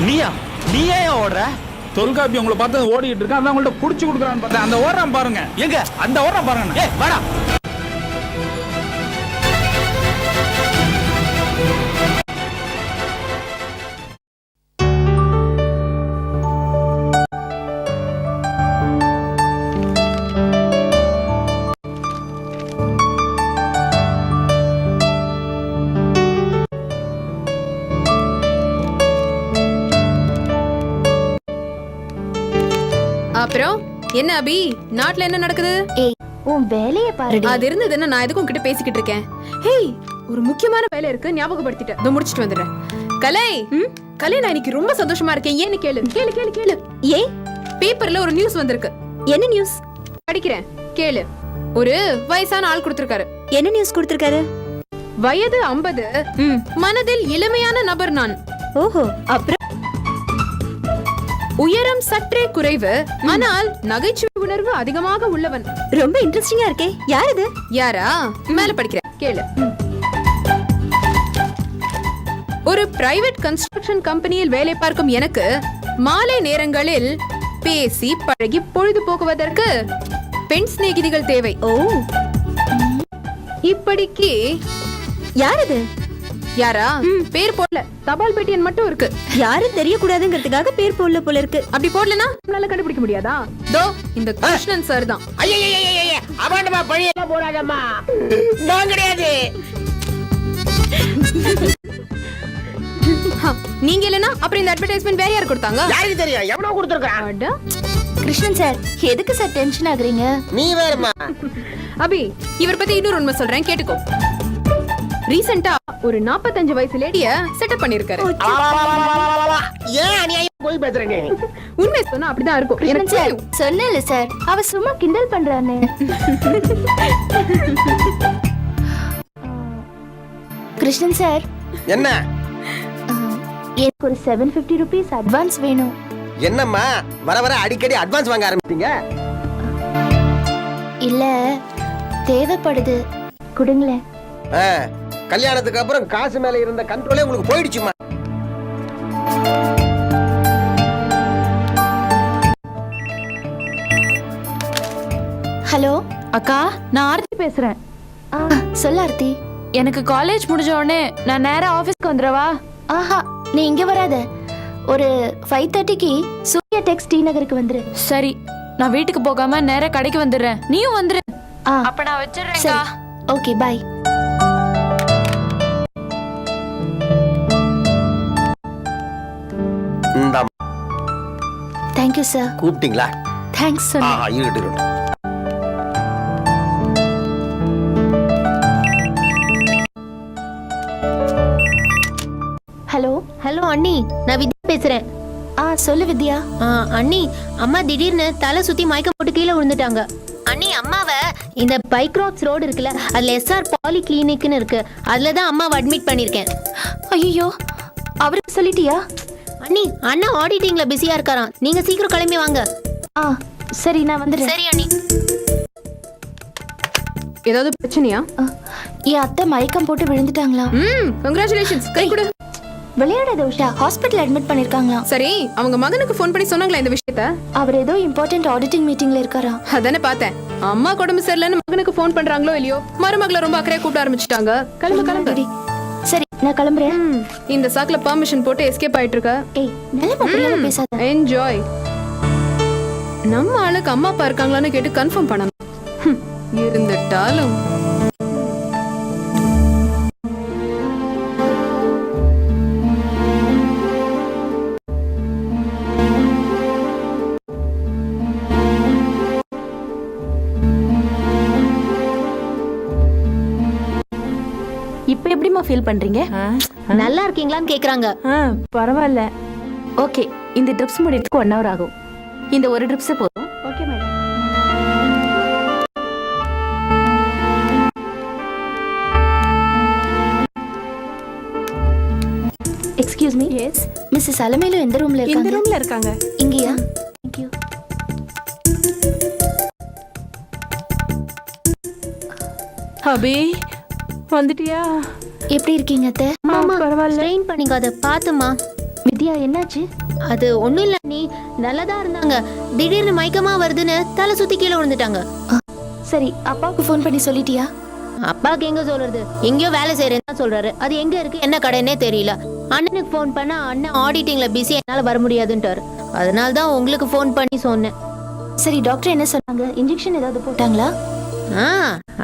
நீயா நீயே ஓடுற? தொல்காப்பி உங்களை பார்த்து ஓடிட்டு இருக்கேன், அதான் உங்கள்ட்ட புடிச்சு கொடுக்குறான்னு பார்த்தேன். அந்த ஓடுறான் பாருங்க. எங்க அந்த ஓடுறான் பாருங்க. ஏய் வாடா. அப்புறம் என்ன அபி, நாட்டுல என்ன நடக்குது? ஏய், உன் வேலையை பாரு. அது இருந்ததுன்னா நான் எதுக்கும் கிட்ட பேசிக்கிட்டு இருக்கேன். ஹேய், ஒரு முக்கியமான வேலை இருக்கு, ஞாபகப்படுத்திட்டேன். இதோ முடிச்சிட்டு வந்துடுறேன். கலை, கலை, நான் இன்னைக்கு ரொம்ப சந்தோஷமா இருக்கேன். ஏன்னு கேளு கேளு கேளு கேளு. ஏய், பேப்பர்ல ஒரு நியூஸ் வந்திருக்கு. என்ன நியூஸ்? படிக்கிறேன், கேளு. ஒரு வயசான ஆள் கொடுத்திருக்காரு. என்ன நியூஸ் கொடுத்திருக்காரு? வயது 50, மனதில் இளமையான நபர் நான். ஓஹோ, அப்புறம் உயரம் சற்றே குறைவு, ஆனால் நகைச்சுவை உணர்வு அதிகமாக உள்ளவன். ரொம்ப இன்ட்ரெஸ்டிங்கா இருக்கே. யார் இது? யாரா? மேல படிக்கிறேன், கேளு. ஒரு பிரைவேட் கன்ஸ்ட்ரக்ஷன் கம்பெனியில் வேலை பார்க்கும் எனக்கு மாலை நேரங்களில் பேசி பழகி பொழுது போக்குவதற்கு பெண் சிநேகிதிகள் தேவை. ஓ, இப்படிக்கு யார் இது? யாரா? பேர் போடல, தபால் பெட்டியன் மட்டும் இருக்கு. யாரும் தெரியக்கூடாதுங்கிறதுக்காக பேர் போடல போல இருக்கு. அப்படி போடலனா நம்மளால கண்டுபிடிக்க முடியாதா? தோ இந்த கிருஷ்ணன் சார் தான். அபாண்டமா பழியெல்லாம் போடாதம்மா, நான் கிடையாது. நீங்க இல்லனா அப்புறம் இந்த அட்வர்டைஸ்மென்ட் வேற யார் கொடுத்தாங்க? யாருக்கு தெரியும், எவனோ கொடுத்திருக்கான். கிருஷ்ணன் சார், எதுக்கு சார் டென்ஷன் ஆகுறீங்க? நீ வேறமா. அபி, இவர் பத்தி இன்னொரு உண்மை சொல்றேன், கேட்டுக்கோ. ரீசெண்டா ஒரு 45 வயசு லேடிய செட்டப் பண்ணிருக்காரு. ஏன் அநியாயம் போய் பேசுறீங்க? உண்மை சொன்னா அப்படிதான் இருக்கும். எனக்கு சார் சொன்னேன்ல சார், அவ சும்மா கிண்டல் பண்றானே. கிருஷ்ணன் சார், என்ன? எனக்கு ஒரு 750 rupees அட்வான்ஸ் வேணும். என்னம்மா வர வர அடிக்கடி அட்வான்ஸ் வாங்க ஆரம்பிச்சீங்க? இல்ல, தேவைப்படுது, கொடுங்களேன். கல்யாணத்துக்கு அப்புறம் காசு மேல இருந்த கண்ட்ரோலே உங்களுக்கு போயிடுச்சுமா. ஹலோ அக்கா, நான் ஆர்த்தி பேசுறேன். சொல்ல ஆர்த்தி. எனக்கு காலேஜ் முடிஞ்ச உடனே நான் நேரா ஆபீஸ்க்கு வந்துடவா? ஆஹா, நீ இங்க வராத. ஒரு 5:30க்கு சூர்யா டெக்ஸ் டி நகருக்கு வந்துரு. சரி, நான் வீட்டுக்கு போகாம நேரா கடைக்கு வந்துடுறேன், நீயும் வந்துரு. அப்ப நான் வச்சிடுறேன்க்கா. Okay, bye. Thank you sir. கூப்பிட்டீங்களா? Thanks sir. இருக்கட்டும். ஹலோ ஹலோ அண்ணி, நான் வித்யா பேசுறேன். சொல்லு வித்யா. அண்ணி, அம்மா திடீர்னு தலை சுத்தி மயக்கம் போட்டு கீழே விழுந்துட்டாங்க. அண்ணி, அம்மாவை இந்த பைக்ராப்ஸ் ரோடு இருக்குல்ல, அதுல SR பாலி கிளினிக்னு இருக்கு, அதுல தான் அம்மாவை அட்மிட் பண்ணிருக்கேன். ஐயோ, அவருக்கு சொல்லிட்டியா? அண்ணி, அண்ணா ஆடிட்டிங்ல பிஸியா இருக்காராம், நீங்க சீக்கிரம் கிளம்பி வாங்க. சரி, நான் வந்துடுறேன். சரி அண்ணி. ஏதாவது பிரச்சனையா? என் அத்தை மயக்கம் போட்டு விழுந்துட்டாங்களா? கங்க்ராச்சுலேஷன்ஸ். கை கொடு. விளையாடாத உஷா, ஹாஸ்பிட்டல் அட்மிட் பண்ணிருக்காங்களாம். சரி, அவங்க மகனுக்கு ஃபோன் பண்ணி சொன்னாங்களா இந்த விஷயத்த? அவர் ஏதோ இம்பார்ட்டன்ட் ஆடிட்டிங் மீட்டிங்ல இருக்காரா? அதானே பார்த்தேன். அம்மா உடம்பு சரியில்லைன்னு மகனுக்கு ஃபோன் பண்றாங்களோ இல்லையோ, மருமகளை ரொம்ப அக்கறையா கூப்பிட ஆரம்பிச்சிட்டாங்க. கிளம்பு கிளம்பு. சரி, நான் கிளம்புறேன். இந்த சாக்குல பெர்மிஷன் போட்டு எஸ்கேப் ஆயிட்டு இருக்க. ஏய், நல்ல புரியாம பேசாத. என்ஜாய். நம்ம ஆளுக்கு அம்மா அப்பா இருக்காங்களான்னு கேட்டு கன்ஃபார்ம் பண்ணணும். இருந்துட்டாலும் இப்ப எப்படிமா ஃபீல் பண்றீங்க? நல்லா இருக்கீங்களான்னு கேக்குறாங்க. பரவாயில்ல. ஓகே, இந்த ட்ரிப்ஸ் முடியறதுக்கு 1 hour ஆகும். இந்த ஒரு ட்ரிப்ஸ் போதும். Okay madam. Excuse me. Yes. Mrs Alamelu எந்த ரூம்ல இருக்காங்க? இந்த ரூம்ல இருக்காங்க. இங்கயா? Thank you. அபி, வந்துட்டியா? எப்படி இருக்கீங்க அத்தை? மாமா, பரவாயில்ல. ஸ்ட்ரெயின் பண்ணிக்காத, பாத்துமா. வித்யா என்னாச்சு? அது ஒண்ணும் இல்ல நீ நல்லதா இருந்தாங்க, திடீர்னு மயக்கமா வருதுன்னு தலை சுத்தி கீழே விழுந்துட்டாங்க. சரி, அப்பாவுக்கு ஃபோன் பண்ணி சொல்லிட்டியா? அப்பாவுக்கு எங்க சொல்றது, எங்கேயோ வேலை செய்யறேன்னு சொல்றாரு. அது எங்க இருக்கு என்ன கடைன்னே தெரியல. அண்ணனுக்கு ஃபோன் பண்ணா அண்ணன் ஆடிட்டிங்ல பிஸி, என்னால வர முடியாதுன்ட்டாரு. அதனால தான் உங்களுக்கு ஃபோன் பண்ணி சொன்னேன். சரி, டாக்டர் என்ன சொன்னாங்க? இன்ஜெக்ஷன் ஏதாவது போட்டாங்களா?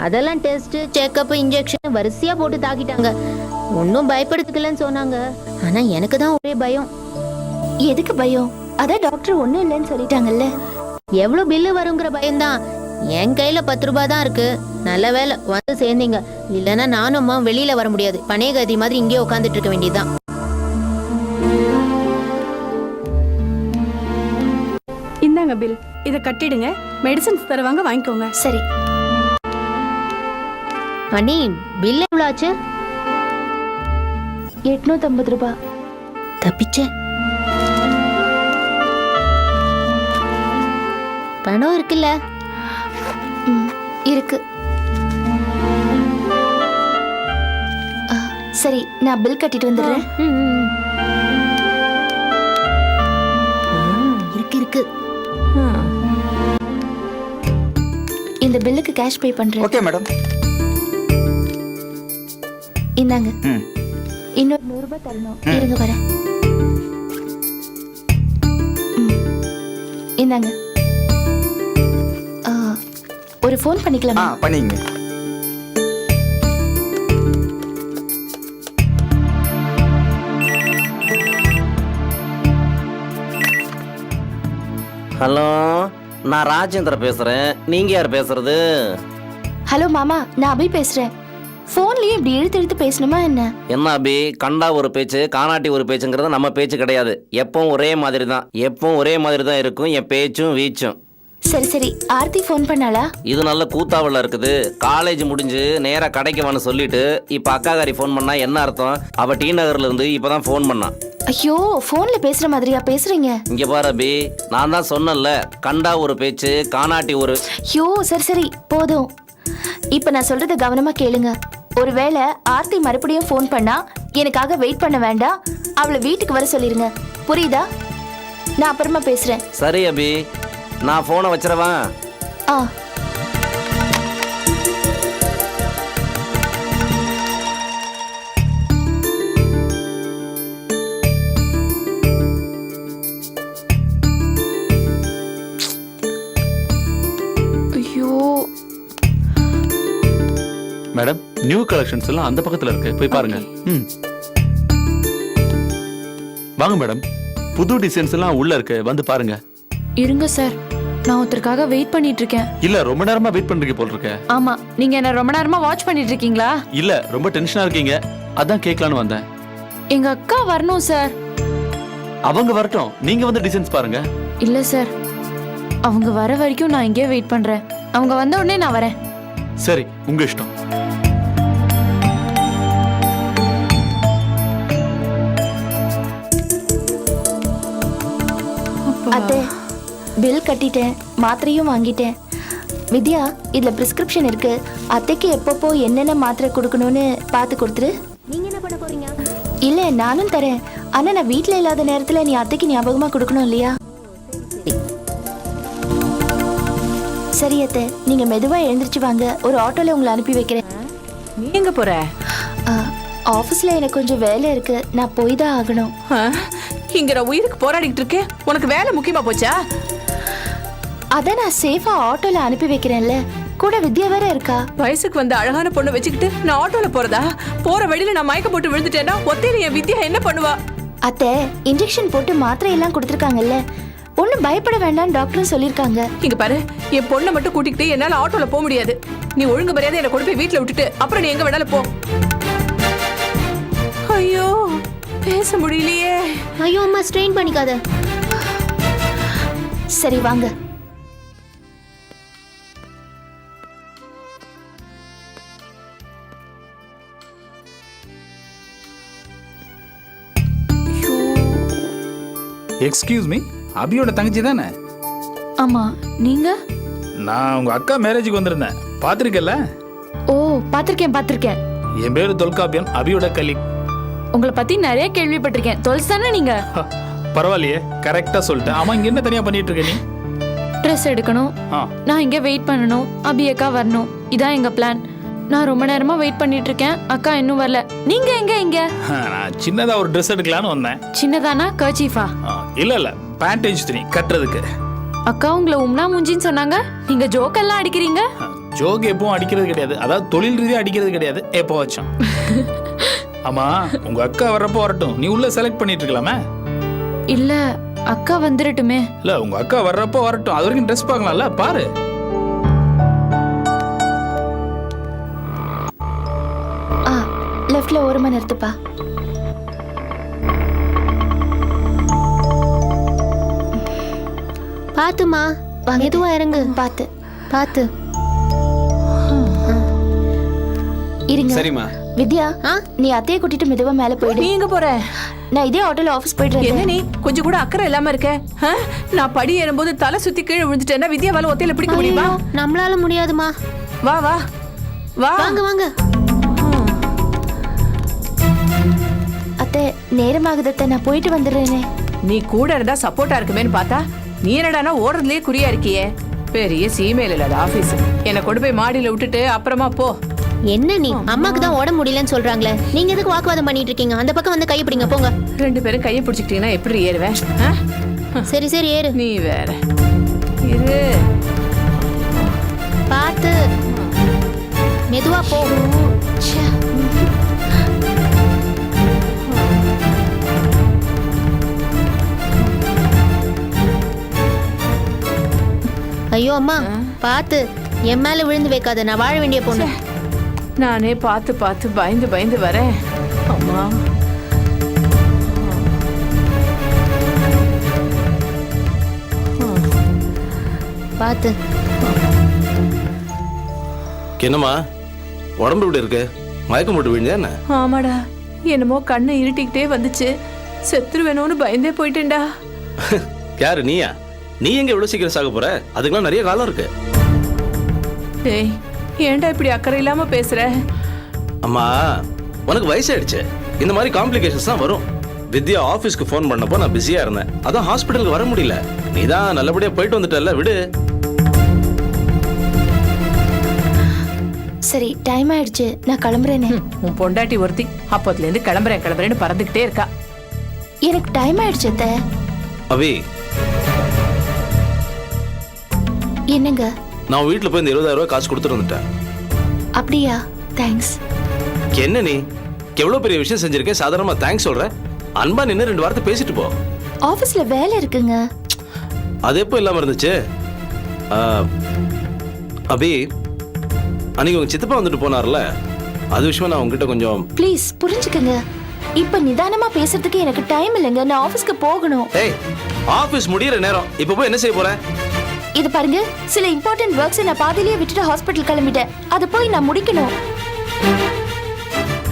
அதெல்லாம் டெஸ்ட் செக்அப் இன்ஜெக்ஷன் வரிசையா போட்டு தாக்கிட்டாங்க. ஒன்னும் பயப்படுத்துக்கலன்னு சொன்னாங்க. ஆனா எனக்கு தான் ஒரே பயம். எதுக்கு பயம்? அதான் டாக்டர் ஒண்ணும் இல்லைன்னு சொல்லிட்டாங்கல்ல. எவ்வளவு பில்லு வருங்கிற பயம்தான். என் கையில 10 ரூபாய் தான் இருக்கு. நல்ல வேலை வந்து சேர்ந்தீங்க, இல்லைன்னா நானும் வெளியில வர முடியாது. பனையகதி மாதிரி இங்கே உட்காந்துட்டு இருக்க வேண்டியதுதான். இந்தாங்க பில், இதை கட்டிடுங்க. மெடிசன்ஸ் தருவாங்க, வாங்கிக்கோங்க. சரி. அண்ணி, பில் எவ்வளவு ஆச்சு? 850 ரூபாய். தப்பிச்சேன். பணம் இருக்குல்ல? இருக்கு. சரி, நான் பில் கட்டிட்டு வந்துடுறேன். இருக்கு இருக்கு. இந்த பில்லுக்கு கேஷ் பே பண்றேன். Okay madam. இந்தாங்க. இன்னொரு 100 ரூபாய் தரணும். இருங்க வரேன். இந்தாங்க. ஒரு ஃபோன் பண்ணிக்கலாமா? பண்ணிங்க. ஹலோ, நான் ராஜேந்திர பேசுறேன். நீங்க யார் பேசுறது? ஹலோ மாமா, நான் அபி பேசுறேன். போன்லயே இப்படி இழுத்து இழுத்து பேசணுமா என்ன? என்ன அபி, கண்டா ஒரு பேச்சு காணாட்டி ஒரு பேச்சுங்கிறது நம்ம பேச்சு கிடையாது. எப்பவும் ஒரே மாதிரி தான், எப்பவும் ஒரே மாதிரி தான் இருக்கும் என் பேச்சும் வீச்சும். சரி சரி, ஆர்த்தி ஃபோன் பண்ணாளா? இது நல்ல கூத்தாவல இருக்குது. காலேஜ் முடிஞ்சு நேரா கடைக்கு வான்னு சொல்லிட்டு இப்ப அக்காகாரி ஃபோன் பண்ணா என்ன அர்த்தம்? அவ டி நகர்ல இருந்து இப்பதான் ஃபோன் பண்ணா. ஐயோ, போன்ல பேசுற மாதிரியா பேசுறீங்க? இங்க பாரு அபி, நான் தான் சொன்னேன்ல, கண்டா ஒரு பேச்சு காணாட்டி ஒரு. ஐயோ சரி சரி போதும். இப்ப நான் சொல்றத கவனமா கேளுங்க. ஒருவேளை ஆர்த்தி மறுபடியும் ஃபோன் பண்ணா எனக்காக வெயிட் பண்ண வேண்டாம், அவளை வீட்டுக்கு வர சொல்லிருங்க. புரியுதா? நான் அப்புறமா பேசுறேன். சரி அபி, நான் போனை வச்சிரவா? ஆ. ஐயோ மேடம், நியூ கலெக்ஷன்ஸ் எல்லாம் அந்த பக்கத்துல இருக்கு, போய் பாருங்க. வாங்க மேடம், புது டிசைன்ஸ் எல்லாம் உள்ள இருக்கு, வந்து பாருங்க. இருங்க சார், நான் ஒருத்தருக்காக வெயிட் பண்ணிட்டு இருக்கேன். இல்ல, ரொம்ப நேரமா வெயிட் பண்றீங்க போல இருக்க. ஆமா, நீங்க என்ன ரொம்ப நேரமா வாட்ச் பண்ணிட்டு இருக்கீங்களா? இல்ல, ரொம்ப டென்ஷனா இருக்கீங்க, அதான் கேட்கலான்னு வந்தேன். எங்க அக்கா வரணும் சார். அவங்க வரட்டும், நீங்க வந்து டிசைன்ஸ் பாருங்க. இல்ல சார், அவங்க வர வரைக்கும் நான் இங்கே வெயிட் பண்றேன். அவங்க வந்த உடனே நான் வரேன். சரி, உங்க இஷ்டம். அத்தை, பில் கட்டிட்டேன், மாத்திரையும் வாங்கிட்டேன். வித்யா, இதுல பிரிஸ்கிரிப்ஷன் இருக்கு. அத்தைக்கு எப்பப்போ என்னென்ன மாத்திரை கொடுக்கணும்னு பார்த்து கொடுத்துரு. நீங்க என்ன பண்ண போறீங்க? இல்ல, நானும் தரேன். ஆனா நான் வீட்ல இல்லாத நேரத்துல நீ அத்தைக்கு ஞாபகமா கொடுக்கணும் இல்லையா? சரி அத்தை, நீங்க மெதுவா எழுந்திருச்சு வாங்க, ஒரு ஆட்டோல உங்களை அனுப்பி வைக்கிறேன். நீ எங்க போற? ஆபீஸ்ல எனக்கு கொஞ்சம் வேலை இருக்கு, நான் போய் தான் ஆகணும். இங்க நான் உயிருக்கு போராடிட்டு இருக்கேன், உனக்கு வேலை முக்கியமா போச்சா? அதான் நான் சேஃபா ஆட்டோல அனுப்பி வைக்கிறேன்ல, கூட வித்யா வேற இருக்கா. வயசுக்கு வந்த அழகான பொண்ணு வச்சுக்கிட்டு நான் ஆட்டோல போறதா? போற வழியில நான் மயக்க போட்டு விழுந்துட்டேன்னா ஒத்தையில என் வித்யா என்ன பண்ணுவா? அத்தை, இன்ஜெக்ஷன் போட்டு மாத்திரை எல்லாம் கொடுத்துருக்காங்கல்ல, ஒன்னும் பயப்பட வேண்டாம் டாக்டர் சொல்லிருக்காங்க. இங்க பாரு, என் பொண்ணை மட்டும் கூட்டிக்கிட்டு என்னால ஆட்டோல போக முடியாது. நீ ஒழுங்கு மரியாதை என்ன கொண்டு போய் வீட்டுல விட்டுட்டு அப்புறம் நீ எங்க வேணாலும் போ. ஐயோ, பேச முடியலையே. ஐயோ அம்மா, ஸ்ட்ரெயின் பண்ணிக்காத. சரி வாங்க. எக்ஸ்கியூஸ் மீ, அபியோட தங்கச்சி தானே? ஆமா, நீங்க? நான் உங்க அக்கா மேரேஜுக்கு வந்திருந்தேன், பாத்திருக்கல? ஓ, பாத்திருக்கேன் பாத்திருக்கேன். என் பேரு தொல்காப்பியன், அபியோட கலீக். உங்களை பத்தி நிறைய கேள்விப்பட்டிருக்கேன். தொலைச்சு தானே நீங்க? பரவாயில்லையே, கரெக்டா சொல்லிட்டேன். ஆமா, இங்க என்ன தனியா பண்ணிட்டு இருக்க நீ? ட்ரெஸ் எடுக்கணும், ஆ. நான் இங்க வெயிட் பண்ணணும், அபி அக்கா வரணும். இதான் எங்க பிளான். நான் ரொம்ப நேரமா வெயிட் பண்ணிட்டு இருக்கேன், அக்கா இன்னும் வரல. நீங்க எங்க இங்க? நான் சின்னதா ஒரு ட்ரெஸ் எடுக்கலான்னு வந்தேன். சின்னதானா கர்ச்சீஃபா? இல்ல பேண்டேஜ் துணி கட்டுறதுக்கு. அக்கா உங்களை உம்னா மூஞ்சின்னு சொன்னாங்க. நீங்க ஜோக் எல்லாம் அடிக்கிறீங்க. ஜோக் எப்பவும் அடிக்கிறது கிடையாது, அதாவது தொழில் ரீதியா அடிக்கிறது கிடையாது. எப்போ வச்சோம். ஆமா, உங்க அக்கா வர்றப்போ வரட்டும், நீ உள்ள செலக்ட் பண்ணிட்டு இருக்கலாமே. இல்ல அக்கா வந்துடட்டுமே. இல்ல உங்க அக்கா வர்றப்போ வரட்டும், அது வரைக்கும் ட்ரெஸ் பார்க்கலாம்ல. பாரு. லெஃப்ட்ல ஓரமா நிறுத்துப்பா. பாத்துமா, மெதுவா இறங்கு. பார்த்து பாத்து. இருங்க. சரிம்மா. வித்யா, ஆ? நீ அத்தையை கூட்டிட்டு மெதுவா மேல போயிடு. நீ எங்க போற? நான் இதே ஆட்டோல ஆபீஸ் போயிட்டு என்ன இருக்கேன். நீ கொஞ்சம் கூட அக்கறை இல்லாம இருக்க? ஆ? நான் படி ஏறும்போது தலை சுத்தி கீழே விழுந்துட்டேன்னா வித்யாவால ஒத்தையில பிடிக்க முடியுமா? ஐயோ, நம்மளால முடியாதுமா. வா வா வா. வாங்க வாங்க. அத்தை, நேரமாகுது அத்தை, நான் போயிட்டு வந்துடுறேனே. நீ கூட இருந்தா சப்போர்ட்டா இருக்குமேன்னு பார்த்தா நீ என்னடானா ஓடுறதுலயே குறியா இருக்கியே. பெரிய சீமையில இல்லாத ஆபீஸ். என்னை கொண்டு போய் மாடியில விட்டுட்டு அப்புறமா போ. என்ன நீ, அம்மாக்கு தான் உடம்பு முடியலன்னு சொல்றாங்களே, நீங்க எதுக்கு வாக்குவாதம் பண்ணிட்டு இருக்கீங்க? அந்த பக்கம் வந்து கையை பிடிங்க, போங்க. ரெண்டு பேரும் கையை பிடிச்சிக்கிட்டீங்கன்னா எப்படி ஏறுவேன்? ஆ? சரி சரி ஏறு. நீ வேற இரு. பார்த்து மெதுவா போ. ச்சே. ஐயோ அம்மா, பார்த்து என் மேல விழுந்து வைக்காத, நான் வாழ வேண்டிய பொண்ணு. நானே பார்த்து பார்த்து பயந்து பயந்து வரேன். அம்மா, பார்த்து. என்னம்மா உடம்பு இப்படி இருக்கு? மயக்கம் போட்டு விழுந்தா என்ன? ஆமாடா, என்னமோ கண்ணு இருட்டிக்கிட்டே வந்துச்சு. செத்துருவேணும்னு பயந்தே போயிட்டேன்டா. யாரு நீயா? நீ எங்க இவ்வளவு சீக்கிரம் சாக போற? அதுக்கெல்லாம் நிறைய காலம் இருக்கு. டேய், ஏன்டா இப்படி அக்கறை இல்லாம பேசுற? அம்மா, உனக்கு வயசாயிடுச்சு, இந்த மாதிரி காம்ப்ளிகேஷன்ஸ் தான் வரும். வித்யா ஆபீஸ்க்கு ஃபோன் பண்ணப்போ நான் பிஸியா இருந்தேன், அதான் ஹாஸ்பிட்டலுக்கு வர முடியல. நீ தான் நல்லபடியா போயிட்டு வந்துட்டல்ல, விடு. சரி, டைம் ஆயிடுச்சு, நான் கிளம்புறேனே. உன் பொண்டாட்டி ஒருத்தி அப்போதுல இருந்து கிளம்புறேன் கிளம்புறேன்னு பறந்துகிட்டே இருக்கா. எனக்கு டைம் ஆயிடுச்சு அத்தை. அவி, என்னங்க? நான் வீட்டுல போய் இந்த 20,000 ரூபாய் காசு கொடுத்துட்டு வந்துட்டேன். அப்படியா? தேங்க்ஸ். என்ன நீ எவ்வளவு பெரிய விஷயம் செஞ்சிருக்கேன், சாதாரணமா தேங்க்ஸ் சொல்ற? அன்பா நின்று 2 வார்த்தை பேசிட்டு போ. ஆபீஸ்ல வேலை இருக்குங்க. அது எப்போ இல்லாம இருந்துச்சு? அபி, அன்னைக்கு உங்க சித்தப்பா வந்துட்டு போனார்ல, அது விஷயமா நான் உங்ககிட்ட கொஞ்சம். ப்ளீஸ் புரிஞ்சுக்கங்க. இப்ப நிதானமா பேசுறதுக்கு எனக்கு டைம் இல்லைங்க, நான் ஆபீஸ்க்கு போகணும். ஏய், ஆபீஸ் முடியற நேரம், இப்ப போய் என்ன செய்ய போற? இது பாருங்க, சில இம்பார்ட்டன்ட் ஒர்க்ஸ் நான் பாதியிலேயே விட்டுட்டு ஹாஸ்பிட்டல் கிளம்பிட்டேன். அதை போய் நான் முடிக்கணும்.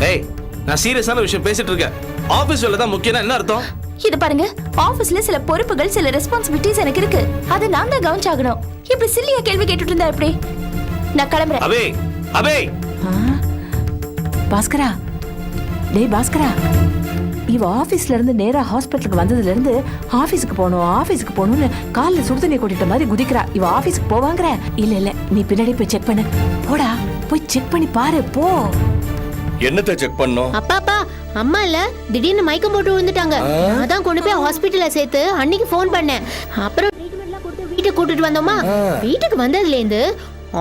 ஏய், நான் சீரியஸான விஷயம் பேசிட்டு இருக்கேன். ஆபீஸ் வேலை தான் முக்கியம்னா என்ன அர்த்தம்? இது பாருங்க, ஆபீஸ்ல சில பொறுப்புகள், சில ரெஸ்பான்சிபிலிட்டிஸ் எனக்கு இருக்கு. அதை நான் தான் கவனிச்சாகணும். இப்படி சில்லியா கேள்வி கேட்டுட்டு இருந்தா எப்படி? நான் கிளம்புறேன். Abe, Abe. பாஸ்கரா, டேய் பாஸ்கரா, இவ ஆபீஸ்ல இருந்து நேரா ஹாஸ்பிட்டலுக்கு வந்ததுல இருந்து ஆபீஸ்க்கு போகணும்னு கால்ல சுடுதண்ணி கொட்டிட்ட மாதிரி குதிக்கிறா. இவ ஆபீஸ்க்கு போவாங்கற? இல்ல நீ பின்னாடி போய் செக் பண்ணு. போடா, போய் செக் பண்ணி பாரு, போ. என்னத்தை செக் பண்ணோம்? அப்பாப்பா, அம்மா இல்ல திடீர்னு மயக்கம் போட்டு விழுந்துட்டாங்க. அதான் கொண்டு போய் ஹாஸ்பிட்டல்ல சேர்த்து அன்னைக்கு ஃபோன் பண்ணேன். அப்புறம் ட்ரீட்மெண்ட்லாம் கொடுத்து வீட்டுக்கு கூட்டிட்டு வந்தோமா. வீட்டுக்கு வந்ததுல இருந்து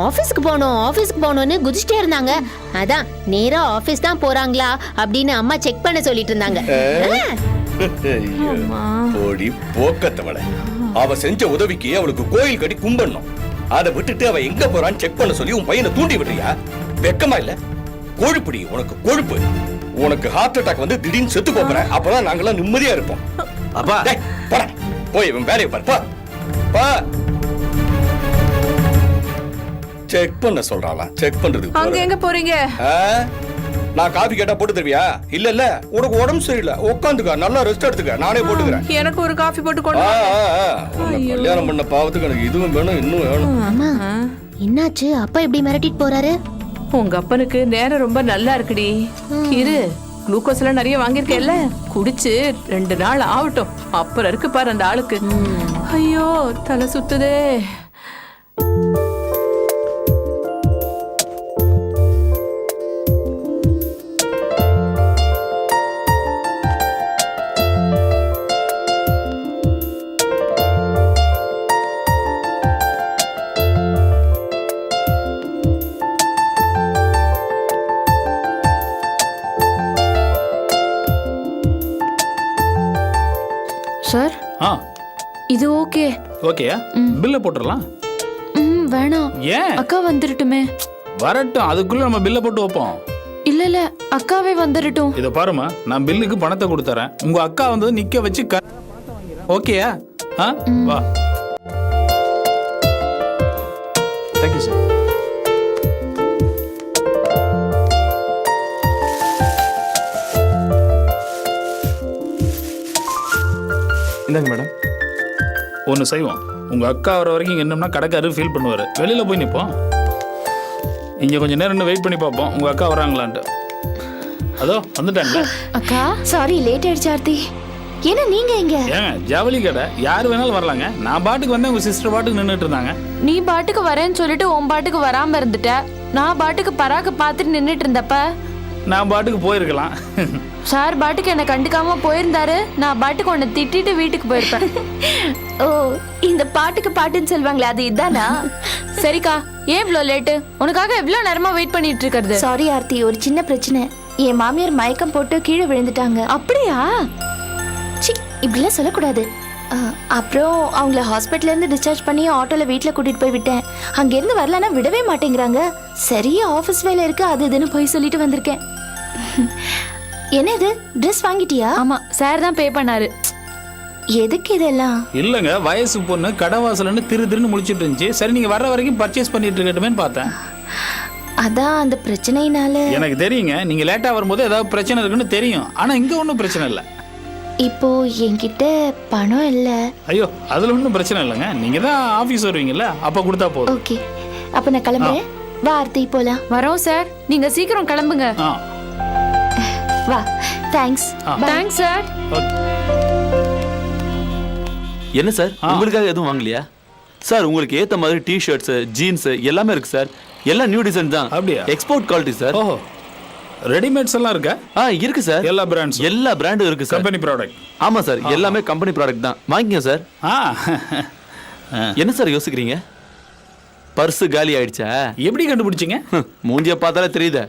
ஆபீஸ்க்கு போகணும்னு குதிச்சிட்டே இருந்தாங்க. அதான் நேரா ஆபீஸ் தான் போறாங்களா அப்படின்னு அம்மா செக் பண்ண சொல்லிட்டு இருந்தாங்க. ஓடி போக்கத்தவள, அவ செஞ்ச உதவிக்கு அவளுக்கு கோயில் கட்டி கும்பிடணும். அதை விட்டுட்டு அவ எங்க போறான்னு செக் பண்ண சொல்லி உன் பையனை தூண்டி விடுறியா? வெக்கமா இல்ல? கொழுப்புடி உனக்கு, கொழுப்பு. உனக்கு ஹார்ட் அட்டாக் வந்து திடீர்னு செத்து போற, அப்பதான் நாங்கெல்லாம் நிம்மதியா இருப்போம். அப்பா, போடா, போய் இவன் வேலையை பாரு. பா, செக் பண்ண சொல்றாளா? செக் பண்றதுக்கு அங்க எங்க போறீங்க? நான் காபி கேட்டா போட்டு தருவியா? இல்ல உனக்கு உடம்பு சரியில்லை, உட்காந்துக்க, நல்லா ரெஸ்ட் எடுத்துக்க, நானே போட்டுக்கிறேன். எனக்கு ஒரு காஃபி போட்டு கொண்டு கல்யாணம் பண்ண பாவத்துக்கு எனக்கு இதுவும் வேணும், இன்னும் வேணும். அம்மா, என்னாச்சு? அப்பா இப்படி மிரட்டிட்டு போறாரு? உங்க அப்பனுக்கு நேரம் ரொம்ப நல்லா இருக்குடி. இரு, குளுக்கோஸ் எல்லாம் நிறைய வாங்கியிருக்கேன்ல, குடிச்சு 2 நாள் ஆகட்டும், அப்புறம் இருக்கு பாரு அந்த ஆளுக்கு. ஐயோ தலை சுத்துதே. சார் ஆ இது ஓகே. ஓகேயா? பில்லை போட்டுடலாம். வேணாம், ஏன்? அக்கா வந்துடட்டுமே. வரட்டும், அதுக்குள்ள நம்ம பில்லை போட்டு வைப்போம். இல்ல இல்ல, அக்காவே வந்துடட்டும். இதை பாருமா, நான் பில்லுக்கு பணத்தை கொடுத்துறேன். உங்க அக்கா வந்து நிக்க வச்சு ஓகேயா? ஆ வா. Thank you sir. இந்தாங்க மேடம். ஒன்று செய்வோம், உங்க அக்கா வர வரைக்கும் இங்க என்னம்னா கடைக்காரரு ஃபீல் பண்ணுவாரு. வெளியில போய் நிற்போம். இங்க கொஞ்சம் நேரம் வெயிட் பண்ணி பார்ப்போம் உங்க அக்கா வராங்களான்ட்டு. அதோ வந்துட்டாங்க. அக்கா சாரி லேட் ஆயிடுச்சு ஆர்த்தி. ஏன்னா நீங்க இங்க ஏங்க ஜவுளி கடை, யார் வேணாலும் வரலாங்க. நான் பாட்டுக்கு வந்தேன், உங்க சிஸ்டர் பாட்டுக்கு நின்றுட்டு இருந்தாங்க. நீ பாட்டுக்கு வரேன்னு சொல்லிட்டு உன் பாட்டுக்கு வராம இருந்துட்ட. நான் பாட்டுக்கு பராக்க பார்த்துட்டு நின்னுட்டு இருந்தப்ப நான் பாட்டுக்கு போயிருக்கலாம். சார் பாட்டுக்கு என்ன கண்டுக்காம போயிருந்தாரு, நான் பாட்டுக்கு உன்னை திட்டிட்டு வீட்டுக்கு போயிருப்பேன். ஓ, இந்த பாட்டுக்கு பாட்டுன்னு சொல்லுவாங்களே அது இதானா? சரிக்கா, ஏன் இவ்ளோ லேட்டு? உனக்காக எவ்வளவு நேரமா வெயிட் பண்ணிட்டு இருக்கிறது. சாரி ஆர்த்தி, ஒரு சின்ன பிரச்சனை. என் மாமியார் மயக்கம் போட்டு கீழே விழுந்துட்டாங்க. அப்படியா? சி, இப்படிலாம் சொல்லக்கூடாது. அப்புறம் அவங்கள ஹாஸ்பிட்டல்ல இருந்து டிஸ்சார்ஜ் பண்ணி ஆட்டோல வீட்டுல கூட்டிட்டு போய் விட்டேன். அங்கிருந்து வரலன்னா விடவே மாட்டேங்கிறாங்க. சரியா ஆபீஸ் வேலை இருக்கு, அது இதுன்னு போய் சொல்லிட்டு வந்திருக்கேன். என்ன இது, ட்ரெஸ் வாங்கிட்டியா? ஆமா, சார் தான் பே பண்ணாரு. எதுக்கு இதெல்லாம்? இல்லங்க, வயசு பொண்ணு கடவாசலன்னு திருன்னு முழிச்சிட்டு இருந்துச்சு. சரி நீங்க வர்ற வரைக்கும் பர்ச்சேஸ் பண்ணிட்டு இருக்கட்டுமேன்னு பார்த்தேன். அதான் அந்த பிரச்சனையினால. எனக்கு தெரியுங்க, நீங்க லேட்டா வரும்போது ஏதாவது பிரச்சனை இருக்குன்னு தெரியும். ஆனா இங்க ஒன்றும் பிரச்சனை இல்லை. இப்போ என்கிட்ட பணம் இல்ல. ஐயோ, அதுல ஒன்றும் பிரச்சனை இல்லைங்க. நீங்க தான் ஆபீஸ் வருவீங்கல்ல, அப்ப கொடுத்தா போதும். ஓகே, அப்ப நான் கிளம்புறேன். வா ஆர்த்தி, போலாம். வரோம் சார், நீங்க சீக்கிரம் கிளம்புங்க. வா. தேங்க்ஸ். Thanks sir. என்ன சார், உங்களுக்காக எதுவும் வாங்கலையா? சார் உங்களுக்கு ஏத்த மாதிரி டிஷர்ட்ஸ், ஜீன்ஸ் எல்லாமே இருக்கு சார். எல்லாம் நியூ டிசைன் தான். அப்படியா? Export quality sir. ஓஹோ, ரெடிமேட்ஸ் எல்லாம் இருக்கா? இருக்கு சார். எல்லா பிராண்ட்ஸ், எல்லா பிராண்டும் இருக்கு சார். Company product. ஆமா சார், எல்லாமே கம்பெனி ப்ராடக்ட் தான். வாங்கிங்க சார். என்ன சார் யோசிக்கிறீங்க? பர்ஸ் காலி ஆயிடுச்சா? எப்படி கண்டுபிடிச்சீங்க? மூஞ்சிய பார்த்தாலே தெரியுதே.